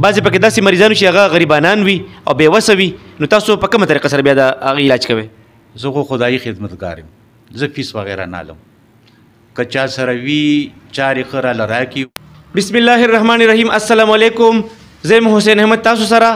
بعضې پکې داسې مریضان چې هغه غریبانان وي او بېوسه وي نو تاسو په کومه طریقه سره بیا د هغه علاج کوئ؟ زه خو خدایي خدمتګار یم، زه فیس وغیره نه لم، که چا سره وي چارې ښه راله راکړي. بسم الله الرحمن الرحیم. السلام علیکم. زه یم حسین احمد تاسو سره.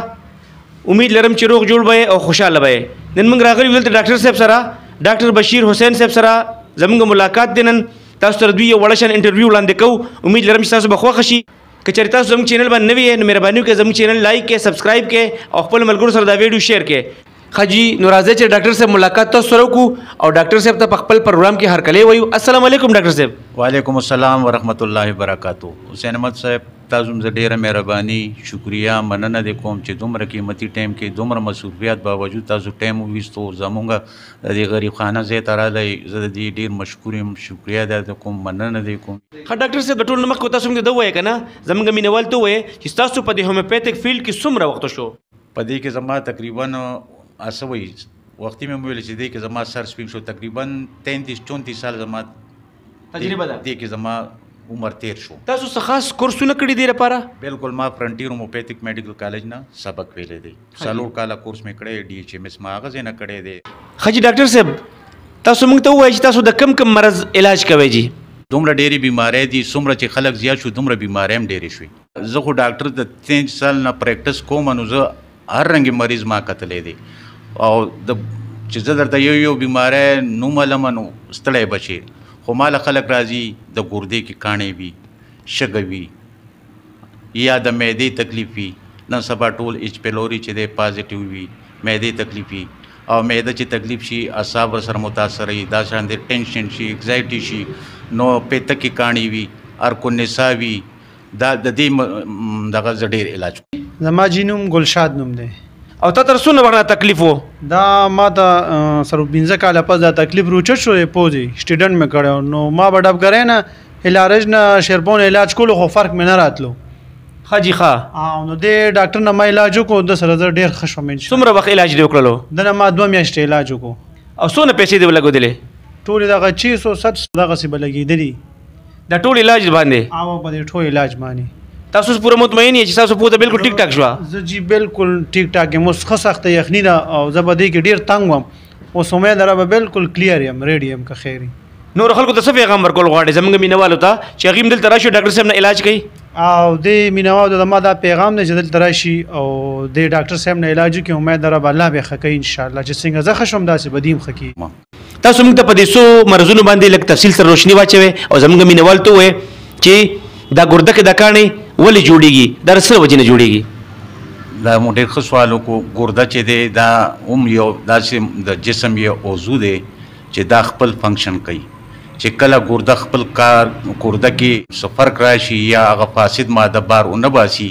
امید لرم چې روغ جوړ به او خوشحاله به. نن موږ راغلي دلته ډاکټر صاحب سره، ډاکټر بشیر حسین صاحب سره زموږ ملاقات دی. نن تاسو سره دوی یو وړه شان انټرویو وړاندې کوو. امید لرم چې تاسو به خوښه شي. که چېرې تاسو زموږ چینل باندې نوي یې نو مهرباني وکړئ زموږ چینل لایک کړئ، سبسکرایب کړئ او خپل ملګرو سره دا ویډیو شیر کړئ. ښه جي نو راځئ چې ډاکټر صاحب ملاقات تاسو سره وکړو او ډاکټر صاحب ته په خپل پروګرام کې هرکلی وایو. السلام علیکم ډاکټر صاحب. وعلیکم السلام ورحمت الله وبرکاتو. حسین احمد صاحب تاسو زه ډېره مهرباني شکریه مننه دې کوم چې دومره قیمتي ټایم کې دومره مصروفیات باوجود تاسو ټایم وویستو زمونږ د دې غریب خانه ځای ته راغلی. زه د دې ډېر مشکور یم، شکریه درته کوم، مننه دې کوم. ښه ډاکټر صاحب د ټول نه مخکې تاسو موږ ته ووایه که نه زموږ مینوال ته ووایه چې ستاسو په دې هومیوپیتھک فیلډ کې څومره وخت شو؟ په دې کې زما تقریبا څه وایي وختي مې وویل چې دې کې زما سر سپین شو، تقریبا 33-34 سال زما تجربه ده دې کې زما عمر تیر شو. تاسو څه خاص کورسونه کړي دې لپاره؟ بالکل ما فرنټیر هومیوپیتھک میډیکل کالج نه سبق ویلی دی، 4 کاله کورس مې کړی، DHMS ما هغه ځای نه کړی دی. ښه جي ډاکټر صاحب تاسو موږ ته ووایئ چې تاسو د کم مرض علاج کوئ جي؟ دومره ډېرې بیماری دي، څومره چې خلک زیات شو دومره بیماری هم ډېرې شوې. زه خو ډاکټر د 3 سال نه پریکټس کوم نو زه هر رنګې مریض ما کتلی دی او چې زه درته یو بیماری نوم علمه نو ستړی بچې، خو ماله خلک راځي د ګردې کې کاڼې وي، شګه وي یا د معدې تکلیف وي. نن سبا ټول ایچ پیلوري چې دی پازیټیو وي، معدې تکلیف وي او معده چې تکلیف شي اعصاب ورسره متاثر وي، دا شان دی ټینشن شي، اکزایټي شي، نو پیته کې کاڼې وي، ارکونسا وي، دا د دې دغه زه ډېر علاج کوم. زما جي نوم ګلشاد نوم دی. او تا تر څونه وخت تکلیف و؟ دا ما ته سر 15 کاله پس دا تکلیف روچت شو پوزي سټوډنټ مې کړو نو ما به ډاکټر نه علاج نه شیرپون علاج کولو خو فرق مې نه راتلو. ښه جي ښه. نو دې ډاکټر نه ما علاج وکړو، د سره زه ډېر ښه شوم. څومره وخت علاج دې وکړلو؟ د نه ما 2 میاشتې علاج وکړو. او څونه پیسې دې ولګولې؟ ټولې دغه 600-700 دغسې به لګېدلي دا ټول علاج باندې؟ او په دې ټول علاج باندې. تاسو پوره مطمئن یې چې تاسو پوته بالکل ټیک ټاک شوه؟ زه جی بالکل ټیک ټاک یم، اوس ښه سخته یخني ده او زه به دې کې ډېر تنګ وم، اوس امید لره به بالکل کلیر یم، ریډي یم که خیر وي. نورو خلکو ته څه پیغام ورکول غواړې زموږ مینوالو ته چې هغوی هم دلته راشي ډاکټر صاحب نه علاج کوي؟ او دې مینوالو ته زما دا پیغام دی چې دلته راشي او دې ډاکټر صاحب نه علاج وکړي. امید لره به الله به ښه کوي انشاءالله، چې څنګه زه ښه شوم داسې به دې هم ښه کړي. تاسو موږ ته په دې څو مرضونو باندې لږ تفصیل سره روشني واچوئ او زموږ مینوالو ته ووایئ چې دا ګرده کې دا کاڼې ولې جوړېږي، دا د څه وجې نه جوړېږي؟ دا مو ډېر ښه سوال وکړو. ګرده چې دی دا هم یو داسې د جسم یو عضو دی چې دا خپل فنکشن کوي، چې کله ګرده خپل کار ګرده کې څه فرق راشي یا هغه فاسد ماده بار ونه باسي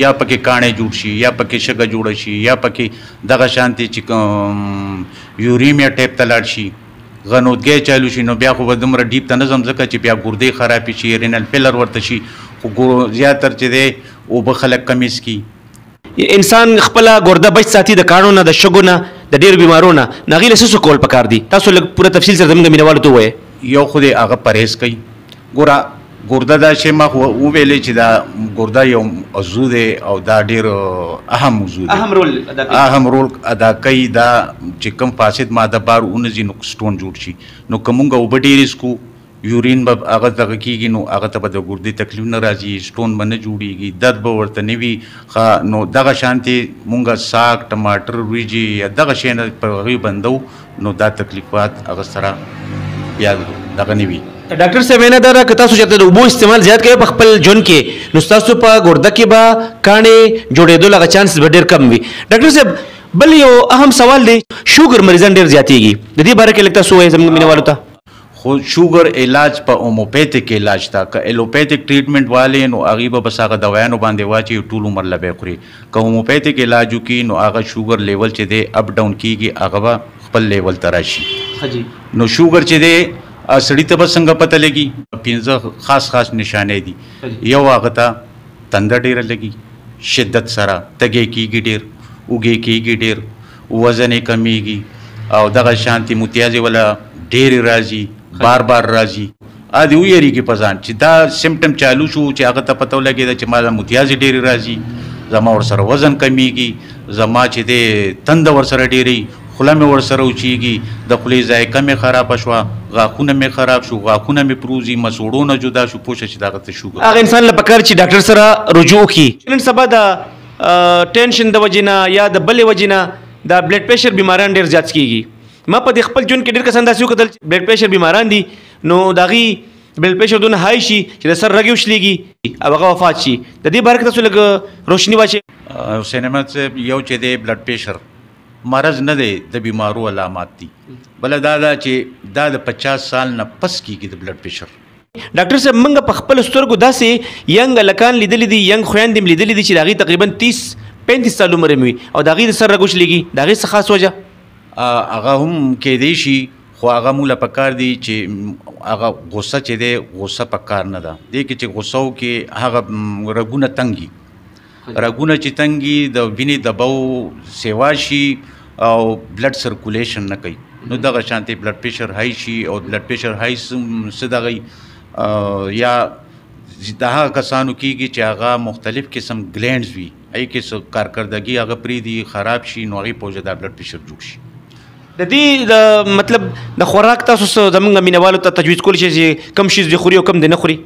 یا پکې کاڼې جوړ شي یا پکې شګه جوړه شي یا پکې دغه شانتي چې یوریمیا ټیپ ته لاړ شي، غنودګۍ چالو شي، نو بیا خو به دومره ډیپ ته نه ځم ځکه چې بیا ګردې خرابې شي، رینل فیلر ورته شي. خو زیاتر چې دی اوبه خلک کم څښي. انسان خپله ګرده بچ ساتي د کاڼو نه، د شګو نه، د ډېرو بیمارو نه. نو هغې له څه کول پکار دي؟ تاسو لږ پوره تفصیل سره زموږ مینوالو ته ووایئ. یو خو دی هغه پرهیز کوي. ګرده دا شی ما خو وویلې چې دا ګرده یو عضو دی او دا ډېر اهم عضو دی، اهم رول ادا کوي. دا چې کوم فاسد ماده بار ونځي نو سټون جوړ شي. نو که مونږ اوبه ډېرې څښو یورین به هغه دغه کېږي نو هغه ته به د ګردې تکلیف نه راځي، سټون به نه جوړېږي، درد به ورته نه وي. نو دغه شانتې مونږ ساګ، ټماټر، وریجې یا دغه شی نه په هغوی بندو نو دا تکلیفات هغه سره بیا دغه نه وي. ډاکټر صاحب وینا دا ده که تاسو چېرته د اوبو استعمال زیات کوئ په خپل ژوند کې نو ستاسو په ګرده کې به کاڼې جوړېدو هغه چانس به ډېر کم وي. ډاکټر صاحب بل یو اهم سوال دی، شوګر مریضان ډېر زیاتېږي، د دې باره کې لږ تاسو ووایئ زموږ مینوالو ته. خو شوګر علاج په هومیوپیتھک علاج تا که ایلوپیتھک ټریټمنټ والے نو هغې به بس هغه دوایانو باندې واچي ټول عمر له به خوري. که هومیوپیتھک علاج وکړي نو هغه شوګر لیول چې دی اپ ډاون کېږي، هغه به خپل لیول ته راشي. نو شوګر چې دی سړي ته به څنګه پته لګي؟ 15 خاص نشانې دي. یو هغه ته تنده ډېره لګي، شدت سره تږی کېږي ډېر، اوږې کېږي ډېر، وزن یې کمیږي او دغه شانتي متیازې ولا ډېرې راځي، بار راځي. ادي ویریږي په ځان چې دا سیمټم چالو شو چې هغه ته پته ولګېده چې ما د متیازې ډېرې راځي زما ورسره وزن کمیږي زما چې د تند ورسره ډېرې خوله مې ورسره وچیږي د خولې ذایقه مې خرابه شوه غاښونه مې خراب شو غاښونه مې پروزي مسوړونه جدا شو پوه شه چې دغه ته شوګر هغه انسان له پکار چې ډاکټر سره رجوع وکړي نن سبا د ټینشن د وجې نه یا د بلې وجې نه د بلډ پریشر بیماران ډېر زیات کېږي ما په دې خپل ژوند کې ډېر کسان داسې وکتل چې بلډ پریشر بیماران دي نو د هغې بلډ پریشر دونه های شي چې د سر رګې وشلېږي او هغه وفات شي د دې باره کې تاسو لږ روشني واچوئ حسین احمد صاحب یو چې دی بلډ پریشر مرض نه دی د بیمارو علامات دي بله دا ده چې دا د 50 سال نه پس کېږي د بلډ پریشر ډاکټر صاحب موږ په خپل سترګو داسې ینګ هلکان لیدلي دي ینګ خویندې مې لیدلي دي چې د هغې تقریبا 30-35 سال عمر وي او د هغې د سر رګ وشلېږي د هغې څه خاص وجه هغه هم کېدی شي خو هغه موږ له پکار دی چې هغه غصه چې دی غصه پکار نه ده دې کې چې غصه وکړي هغه رګونه تنګي رګونه چې تنګي د وینې دباو سیوا شي او بلډ سرکولیشن نه کوي نو دغه شانتي بلډ پریشر های شي او بلډ پریشر های څه دغه یا د هغه کسانو کېږي چې هغه مختلف قسم ګلینډز وي هغې کې څه کارکردګي هغه پرېږدي خراب شي نو هغې په وجه دا بلډ پریشر جوړ شي د دې د مطلب د خوراک تاسو زمونږ مینوالو ته تجویز کولی شئ چې کم شي خوري او کم دی نه خوري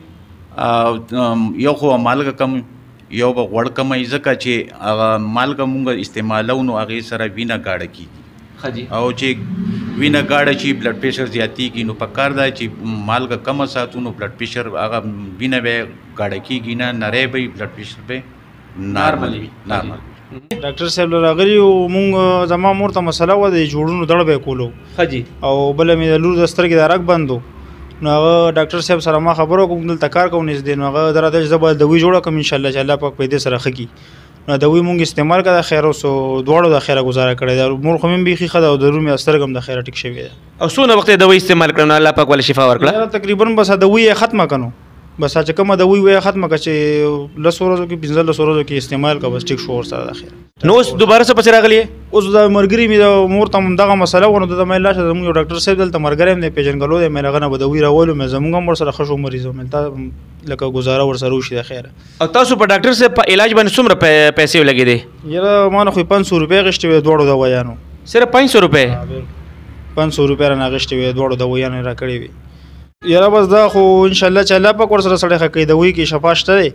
یو خو مالګه کم یو به غوړ کموي ځکه چې هغه مالګه مونږ استعمالو نو هغې سره وینه ګاډه کېږي او چې وینه ګاډه شي بلډ پریشر زیاتېږي نو پکار ده چې مالګه کمه ساتو نو بلډ پریشر هغه وینه به ګاډه کېږي نه نری به بلډ پریشر به نارمل وي ډاکټر صاحب راغلی او مونږ زما مور ته مسله وه د جوړونو دړ به یې کولو او بله مې د لور د سترګې د رګ بند و نو هغه ډاکټر صاحب سره ما خبره وکړم دلته کار کوو نږدې نو هغه راته چې زه به دوی جوړه کړم انشاءالله چې الله پاک په دې سره ښه کړي نو دوی مونږ استعمال کړه د خیر اوس دواړو د خیره ګزاره کړې ده مور خو مې بیخي ښه ده او د لور مې سترګه هم د خیره ټیک شوې ده او څونه وخت یې دوی استعمال کړه نو الله پاک ولې شفا ورکړه تقریبا بس دوی یې ختمه کړو بس چې کومه دوی وې ختمه کړه چې 10 ورځو کې 15 ورځو کې استعمال کړه بس ټیک شو ورسره د خیر نو اوس دوباره څه پسې راغلی اوس د مرګري مې د مور ته دغه مسله ونه د مې لاشه زموږ ډاکټر صاحب دلته مرګري مې پیژنګلو دی مې هغه نه بدوي راولو مې زموږ هم ورسره ښه شو مریض مې تا لکه گزاره ورسره وشي د خیره او تاسو په ډاکټر صاحب په علاج باندې څومره پیسې ولګېدې یاره ما نه خو 500 روپۍ غشتې وې دواړو دوايانو صرف 500 روپۍ 500 روپۍ رانه غشتې وې دواړو دوايانو را کړې وې یاره بس دا خو انشاءالله چې الله پاک ورسره سړی ښه کوي د وی کې شفا شته دی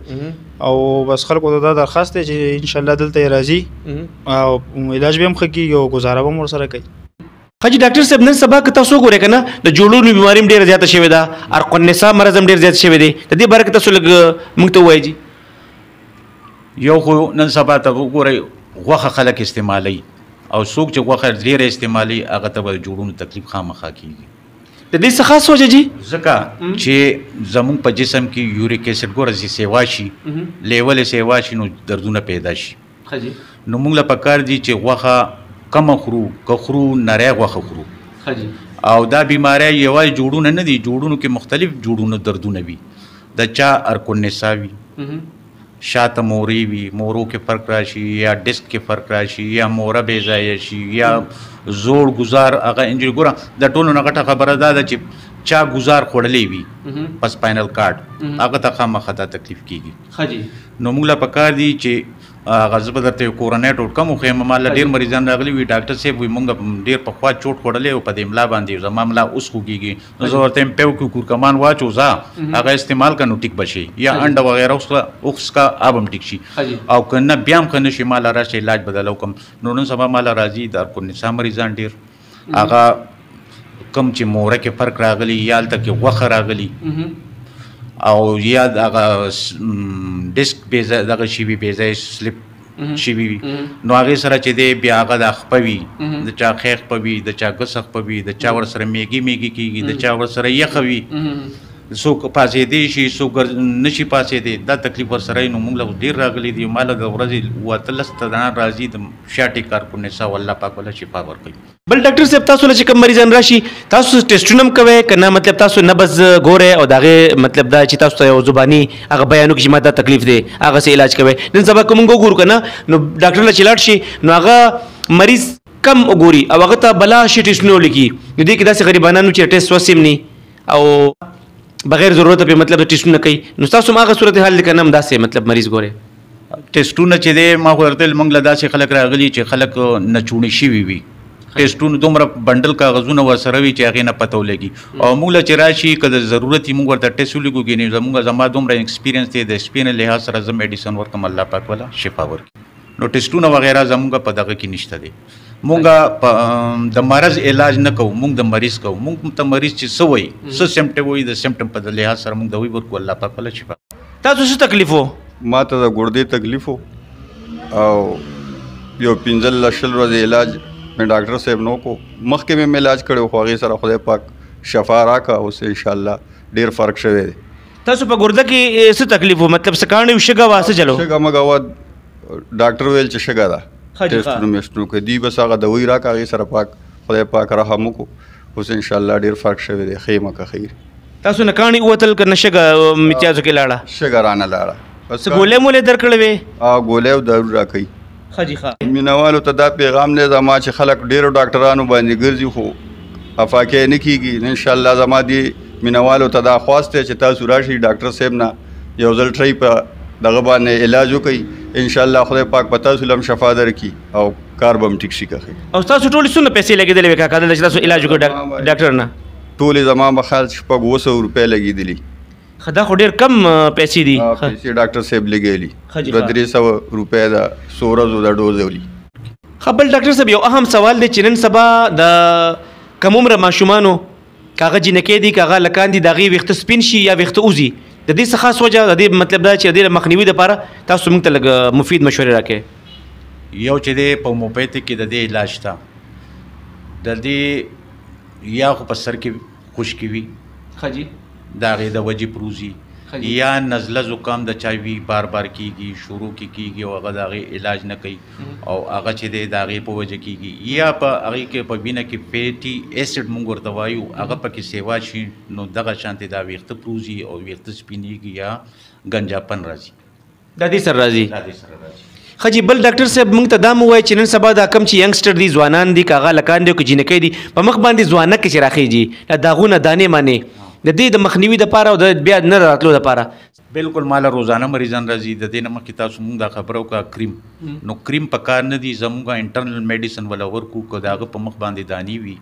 او بس خلکو ته دا درخواست دی چې انشاءالله دلته یې راځي او علاج به هم ښه کېږي او ګزاره به هم ورسره کوي حاجي ډاکټر صاحب نن سبا که تاسو وګورئ که نه د جوړونو بیماري هم ډېره زیاته شوې ده ارق النساء مرض هم ډېر زیات شوی دی د دې باره کې تاسو لږ موږ ته ووایئ جي یو خو نن سبا ته وګورئ غوښه خلک استعمالوي او څوک چې غوښه ډېره استعمالوي هغه ته به د جوړونو تکلیف خامخا کېږي د دې څه خاص وجه جي ځکه چې زموږ په جسم کې یوریک اسید ګوره چې سیوا شي لیول یې سیوا شي نو دردونه پیدا شي نو موږ له پکار دي چې غوښه کمه خورو که خورو نری غوښه خورو او دا بیماری یوازې جوړونه نه دي جوړونو کې مختلف جوړونو دردونه وي د چا ارق النساء وي شاته موري وي مورو کې فرق راشي یا ډسک کې فرق راشي یا موره بې ځایه شي یا زوړ گزار هغه انجری ګوره د ټولو نه غټه خبره دا ده چې چا گزار خوړلی وي په سپاینل کارډ هغه ته خامخا دا تکلیف کېږي نو موږ له پکار دي چې هغه زه به درته یو کورنۍ ټوټکه هم وښیم ما له ډېر مریضان راغلي وي ډاکټر صاحب وایي موږ ډېر پخوا چوټ خوړلی او په دې ملا باندې زما ملا اوس خوږېږي نو زه ورته یم پیو کې کورکمان واچو ځه هغه استعمال کړه نو ټیک به شي یا انډه وغیره اوخسکه آب هم ټیک شي او که نه بیا هم ښه نه شي ما له راشه علاج بدله وکړم نو نن سبا ما له راځي د ارق النساء مریضان ډېر هغه کم چې موره کې فرق راغلی یا هلته کې غوښه راغلي او یا هغه ډسک دغه شي وي بې ځایه سلیپ شوي وي نو هغې سره چې دی بیا هغه د خپه وي د چا خیخ په وي د چا ګسه خپه وي د چا ورسره میږي کېږي د چا ورسره یخه وي څوک پاسېدی شي څوک نشي پاسېدی دا تکلیف ورسره نو موږ له ډېر راغلی دي ما له د ورځې 18 تنان راځي د شاټې کار کو نسا والله پاک ولا شفا ورکوي بل ډاکټر صاحب تاسو له چې کوم مریضان راشي تاسو ټیسټونه هم کوئ که نه مطلب تاسو نبض ګورئ او د هغې مطلب دا چې تاسو ته یو زباني هغه بیانو کې چې ما دا تکلیف دی هغسې علاج کوئ نن سبا که موږ وګورو که نه نو ډاکټر له چې لاړ شي نو هغه مریض کم وګوري او هغه ته بلا شي ټیسټونه ولیکي نو دې کې داسې غریبانان چې ټیسټ وسیم ني او بغیر ضرورت په مطلب ټیسټونه کوي نو تاسو هم هغه صورت حال دی که نه هم داسې مطلب مریض ګورئ ټیسټونه چې دی ما خو ورته موږ له داسې خلک راغلي چې خلک نچوڼي شوي وي ټیسټونه دومره بنډل کاغذونه ورسره وي چې هغې نه پته ولګي او موږ له چې راشي که د ضرورت وي موږ ورته ټیسټ ولیکو ګینې زما دومره ایکسپیرینس دی د سپین لحاظ سره زه میډیسن ورکړم الله پاک والا شفا ورکړي نو ټیسټونه وغیره زموږ په دغه کې نشته دی موږ د مرض علاج نه کوو موږ د مریض کوو موږ ته مریض چې څه وایي څه سیمټم وایي د سیمټم په لحاظ سره موږ دوی ورکو الله پاک والا شفا تاسو څه تکلیف و ما ته د ګردې تکلیف او یو 15 ورځې علاج مې ډاکټر صاحب نو کو مخکې مې علاج کړی خو هغې سره خدای پاک شفا راکړه اوس انشاءالله ډېر فرق شوی دی تاسو په ګرده کې څه تکلیف و مطلب څه کاڼي شګه وه څه چلو شګه مګه وه ډاکټر ویل چې شګه ده ټیسټونو میسټونو کې دوی بس هغه دوی راکړه هغې سره پاک خدای پاک رحم وکړو اوس انشاءالله ډېر فرق شوی دی ښې مکه خیر تاسو نه کاڼي ووتل که نه شګه امتیازو کې لاړه شګه رانه لاړه څه ګولۍ مولۍ درکړې وې ګولۍ او دارو راکوي ښه جي ښه مینوالو ته دا پیغام دی زما چې خلک ډېرو ډاکټرانو باندې ګرځي خو افاقې نه کېږي انشاءالله زما دې مینوالو ته دا خواست دی چې تاسو راشئ ډاکټر صاحب نه یو ځل ټرای په دغه باندې علاج وکړئ انشاءالله خدای پاک په تاسو هم شفا درکړي او کار به هم ټیک شي که او تاسو ټولې څومره پیسې لګېدلې وې کاکا دلته چې تاسو علاج وکړو ډاکټر نه ټولې زما به خیال 600 روپۍ لګېدلي دا خو ډېر کم پیسې دي پیسې ډاکټر صاحب لګېلي 300 روپۍ د 100 ورځو د ډوز ولي ښه بل ډاکټر صاحب یو اهم سوال دی چې نن سبا د کم عمره ماشومانو که هغه جینکۍ دي که هغه هلکان دي د هغې ویښته سپین شي یا ویښته وځي د دې څه خاص وجه د دې مطلب دا چې د دې مخنیوي دپاره تاسو موږ ته لږ مفید مشورې راکړئ یو چې دی په هومیوپیتیک کې د دې علاج ته د دې یا خو په سر کې خشکي وي ښه جي د هغې د وجې پروزي یا نزله زکام د چا وي بار بار کېږي شروع کېږي او هغه د هغې علاج نه کوي او هغه چې دی د هغې په وجه کېږي یا په هغې کې په وینه کې فیټي ایسډ موږ ورته وایو هغه پکې سیوا شي نو دغه شانتې دا ویښته پروزي او ویښته سپینېږي یا ګنجاپن راځي دا دې سره راځي ښه جي بل ډاکټر صاحب موږ ته دا مو وایي چې نن سبا دا کم چې ینګسټر دي ځوانان دي که هغه هلکان دي او که جینکۍ دي په مخ باندې ځوانک چې راخیږي دا داغونه دانې مانې د دې د مخنیوي دپاره او د بیا نه راتلو دپاره بالکل ماله روزانه مریضان راځي د دې نه مخکې تاسو مونږ دا خبره وکړه کریم نو کریم په کار نه دي زموږ انټرنل میډیسن ولا ورکو که د هغه په مخ باندې دانې وي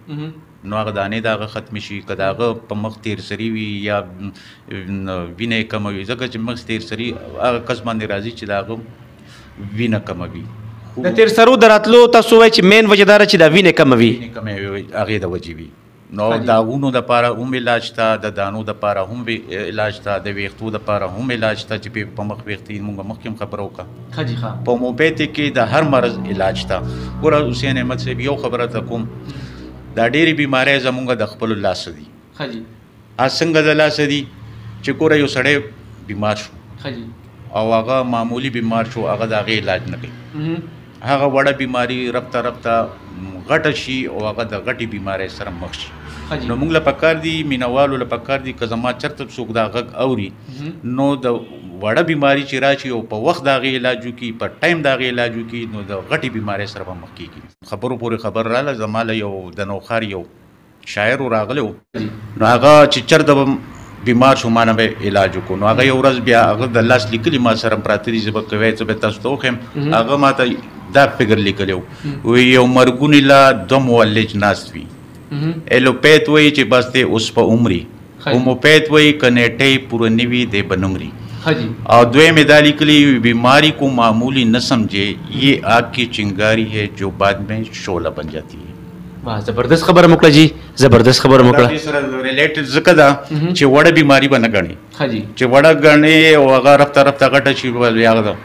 نو هغه دانې د هغه ختمې شي که د هغه په مخ تیر سري وي یا وینه یې کمه وي ځکه چې مخ تیر سري هغه کس باندې راځي چې د هغه وینه کمه وي د تیر سرو د راتلو تاسو وایئ چې مین وجه دا چې دا وینې کمه وي هغې د وجې وي نو داغونو دپاره هم علاج ته د دانو دپاره هم علاج ته د ویښتو دپاره هم علاج ته چې په مخ ویښتې موږ مخکې هم خبره وکړه په هومیوپیتیک کې د هر مرض علاج ته ګوره حسین احمد صاحب یو خبره ته کوم دا ډېرې بیمارۍ زموږ د خپلو لاسه دي څنګه د لاسه دي چې ګوره یو سړی بیمار شو او هغه معمولی بیمار شو هغه د هغې علاج نه کوي هغه وړه بیماري رفته رفته غټه شي او هغه د غټې بیمارۍ سره مخ شي نو موږ له پکار دي مینوالو له پکار دي که زما چېرته څوک دا غږ اوري نو د وړه بیماري چې راشي او په وخت د هغې علاج وکړي په ټایم د هغې علاج وکړي نو د غټې بیمارۍ سره به مخ کېږي خبرو پورې خبر راله زما له یو د نوښار یو شاعر راغلی نو هغه چې چېرته بیمار شو ما نه به علاج وکړو نو هغه یو ورځ بیا هغه د لاس لیکلي ما سره پراته دي زه به کوی څه به تاسو ته وښیم هغه ما ته دا فکر لیکلی وی یو مرګونې لا دوه مولج ناست وي ایلوپیت وایي چې بس دی اوس په عمري هومیوپیت وایي که نیټۍ پوره نه وي دی به نه مري او دویم یې دا لیکلي بیماری کو معمولی نہ سمجھے یہ آگ کی چنگاری ہے جو بعد میں شعلہ بن جاتی ہے زبردست خبره مو کړه جی زبردست خبره مو کړه سره ریلیټډ ځکه دا چې وړه بیماری به نه ګڼي چې وړه ګڼي او هغه رفته رفته غټه شي بیا هغه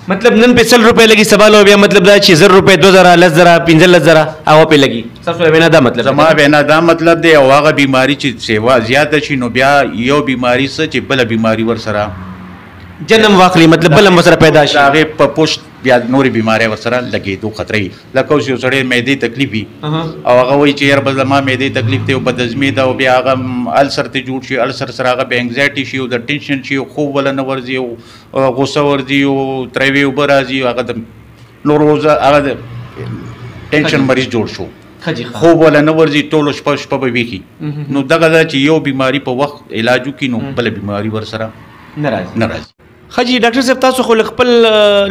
مطلب نن په 100 روپۍ لګي سبا لو بیا مطلب دا چې 100 روپۍ 2000 10,000 15,000 هغه په لګي تاسو وینا دا مطلب زما وینا دا مطلب دی او هغه بیماری چې سیوا زیاته شي نو بیا یو بیماری څه چې بله بیماری ورسره جنم واخلي مطلب بل هم سره پیدا شي هغې په پشت بیا نورې بیماری ورسره لګېدو خطره وي لکه اوس یو سړی معدې تکلیف وي او هغه وایي چې یار به زما معدې تکلیف دی او بدهضمي ده او بیا هغه السر ته جوړ شي السر سره هغه بیا انګزایټي شي او د ټینشن شي او خوب وله نه ورځي او غوسه ورځي او تریوي اوبه راځي هغه د نور هغه د ټینشن مریض جوړ شو خوب ولا نه ورځي ټولو شپه به ویښي نو دغه ده چې یو بیماری په وخت علاج وکړي نو بله بیماري ورسره نه راځي خجی ډاکټر صاحب تاسو خو خپل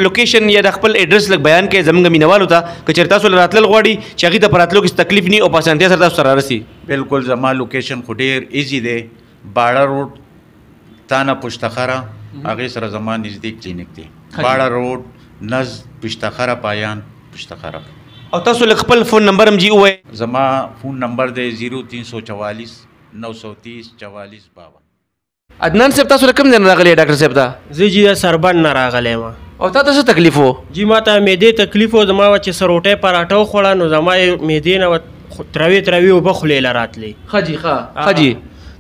لوکیشن یا د خپل ایډرس لږ بیان کړئ زموږ مینوالو ته که چېرې تاسو راتلل غواړي چې هغوی ته په راتلو کې تکلیف نه وي او په اسانتیا سره تاسو سره راسي. بالکل زما لوکیشن خو ډېر ایزي دی. باړه روډ تانه پشتخره هغې سره زما نزدیک کلینیک دی. باړه روډ نز پشتخره پایان پشتخره. او تاسو لږ خپل فون نمبر هم جی ووایئ. زما فون نمبر دی 0344 930 4452. عدنان صاحب تاسو له کوم ځای نه راغلی ډاکټر صاحب ته؟ زه جی د سربن نه راغلی یم. او تا ته څه تکلیف و؟ جی ما ته معدې تکلیف و. زما چې سروټۍ پراټه وخوړه نو زما معدې نه تروې اوبه خولې له راتلې. ښه جي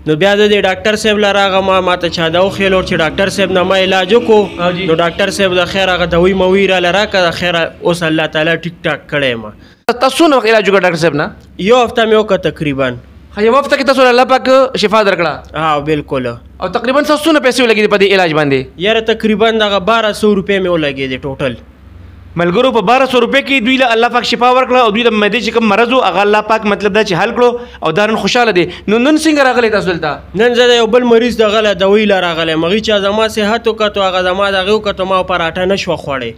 نو بیا زه د ډاکټر صاحب له راغم. ما ته چا دا وخیلو چې ډاکټر صاحب نه ما علاج وکړو. نو ډاکټر صاحب د خیر هغه دوی موی راله راکړه. د خیر اوس الله تعالی ټیک ټاک کړی یم. تاسو څونه وخت علاج وکړ ډاکټر صاحب نه؟ یو هفته مې وکړه تقریبا. یو هفته کې تاسو الله پاک شفا درکړه؟ ها بالکل. او تقریبا تاسو څونه پیسې ولګېدې په دې علاج باندې؟ یاره تقریبا دغه 1200 روپۍ مې ولګېدې ټوټل. ملګرو په 1200 روپۍ کې دوی له الله پاک شفا ورکړه او دوی د معدې چې کوم مرض و هغه الله پاک مطلب دا چې حل کړو او دا نن خوشحاله دی. نو نن څنګه راغلی تاسو دلته؟ نن زه د یو بل مریض دغه له دوی له راغلی یم. هغوی چې زما صحت وکتو هغه زما د هغې وکتو ما پراټه نه شوه خوړی.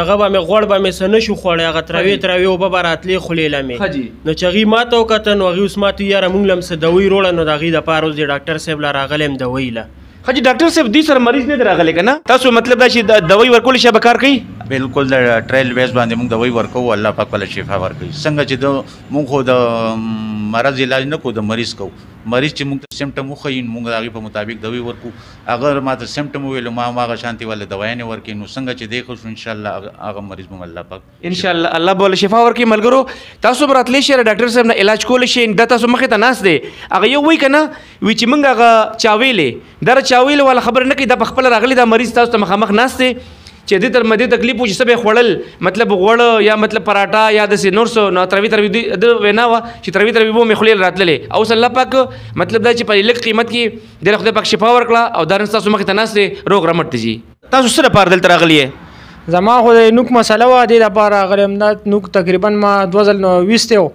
دغه به مې غوړ به مې څه نه شو خوړی. هغه تروې اوبه به راتلې خولې له مې. نو چې هغوی ما ته وکته نو هغوی اوس ما ته یاره مونږ له هم څه دوی روړه. نو د هغوی دپاره اوس د ډاکټر صاحب له راغلی یم دوی له. خجی ډاکټر صاحب دوی سره مریض نه دی راغلی که نه؟ تاسو مطلب دا چې دوی ورکول شي به کار کوي؟ بالکل د ټرایل بیس باندې موږ دوی ورکوو. الله پاک ولا شفا ورکوي. څنګه چې د موږ خو د مرض علاج نه کوو، د مریض کوو. مریض چې موږ ته سیمټم وښیي نو موږ د هغې په مطابق دوی ورکوو. اگر ما ته سیمټم وویلو ما هغه شانتې والا دوایانې ورکوي. نو څنګه چې دی ښه شو انشاءالله هغه مریض به الله پاک انشاءالله الله به له شفا ورکوي. ملګرو تاسو به راتلی شئ ډاکټر صاحب نه علاج کولی شئ. دا تاسو مخې ته ناست دی هغه یو وایي که نه وایي چې موږ هغه چاویلې دا چاویلې والا خبره نه کوي. دا په خپله راغلی دا مریض تاسو ته مخامخ ناست دی چې دې تر مدې تکلیف و چې څه به یې خوړل مطلب غوړ یا مطلب پراټه یا داسې نور څه نو تروي د وینا وه چې تروي به مې خولې راتللې. اوس الله پاک مطلب دا چې په لږ قیمت کې د خدای پاک شفا ورکړه او دا نن ستاسو مخې ته ناست دی روغ رمټ ته ځي. تاسو څه دپاره دلته راغلي یې؟ زما خو د نوک مسله وه دې دپاره راغلی یم. دا نوک تقریبا ما 2 ځل ویستی و.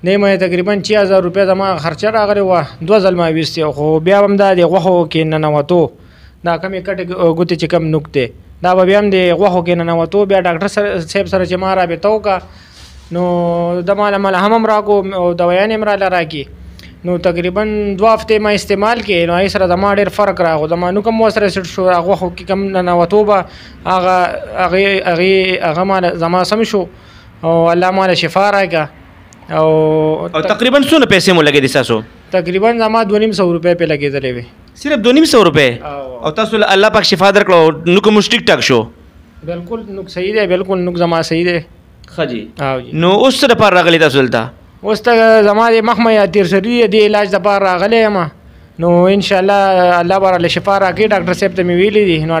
نه مې تقریبا 6000 روپۍ زما خرچه راغلی وه. 2 ځل ما ویستی خو بیا هم دا د غوښو کې ننوتو. دا کمې کټې ګوتې چې کم نوک دی دا به بیا هم د غوښو کې ننوتو. بیا ډاکټر صاحب سره چې ما رابطه وکړه نو د ماله ملهم هم راکړو او دوایانې هم راله راکړي. نو تقریبا 2 هفتې ما استعمال کړې نو هغې سره زما ډېر فرق راغو. زما نوک هم ورسره سیټ شو. غوښو کې کم ننوتو به هغه ماله زما سم شو او الله ماله شفا راکړه. او تقریبا څونه پیسې مو لګېدې ستاسو؟ تقریبا زما 250 روپۍ پې لګېدلې وې. صرف 250 روپۍ؟ او تاسو الله پاک شفا درکړو نوک مو ټیک ټاک شو؟ بالکل نوک صحیح دی. بالکل نوک زما صحیح دی. ښه جي. نو اوس څه دپاره راغلي تاسو دلته؟ اوس ته زما د مخ مه یا تېر سري د علاج دپاره راغلی یم. نو انشاءالله الله به راله شفا راکړي. ډاکټر صاحب ته مې ویلي دي. نو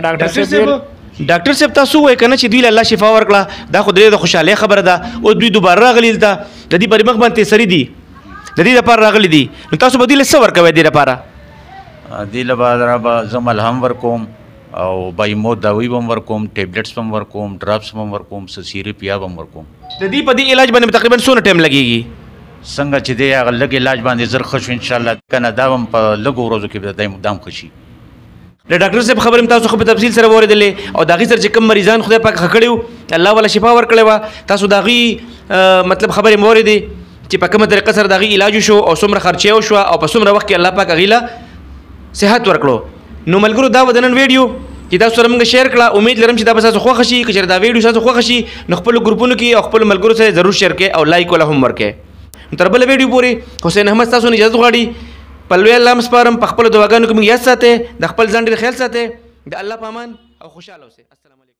ډاکټر صاحب تاسو وایئ که نه چې دوی له الله شفا ورکړه دا خو د خوشحالۍ خبره ده. اوس دوی دوباره راغلي دلته د دې پر مخ باندې سري دي د دې دپاره راغلي دي. نو تاسو به دوی له څه ورکوئ دې دپاره؟ دې لپاره به زه ملهم ورکوم او بایمو دواوی به هم ورکوم، ټیبلټس به هم ورکوم، ډراپس به هم ورکوم، څه سیرپ یا به هم ورکوم. د دې په دې علاج باندې تقریبا څونه ټایم لګېږي؟ څنګه چې دی هغه لږ علاج باندې زر ښه شو انشاءالله که نه دا به هم په لږو ورځو کې به دا هم ښه شي. د ډاکټر صاحب خبرې هم تاسو خو په تفصیل سره واورېدلې او د هغې سره چې کوم مریضان خدای پاک ښه کړي وو الله والا شفا ورکړې وه. تاسو د هغې مطلب خبرې مو واورېدې چې په کومه طریقه سره د هغې علاج وشو او څومره خرچه وشوه او په څومره وخت کې الله پاک هغې له صحت ورکړو. نو ملګرو دا به د نن ویډیو چې تاسو سره موږ شیر کړه. امید لرم چې دا به ستاسو خوښه شي. که چېرې دا ویډیو ستاسو خوښه شي نو خپلو ګروپونو کې او خپلو ملګرو سره ضرور شیر کړئ او لایک ولا هم ورکړئ. نو تر بله ویډیو پورې حسین احمد ستاسو نه اجازت غواړي. په لوی الله سپارم. په خپلو دعاګانو کې موږ یاد ساتئ. د خپل ځان ډېر خیال ساتئ. د الله په امان او خوشحاله اوسئ. السلام علیکم.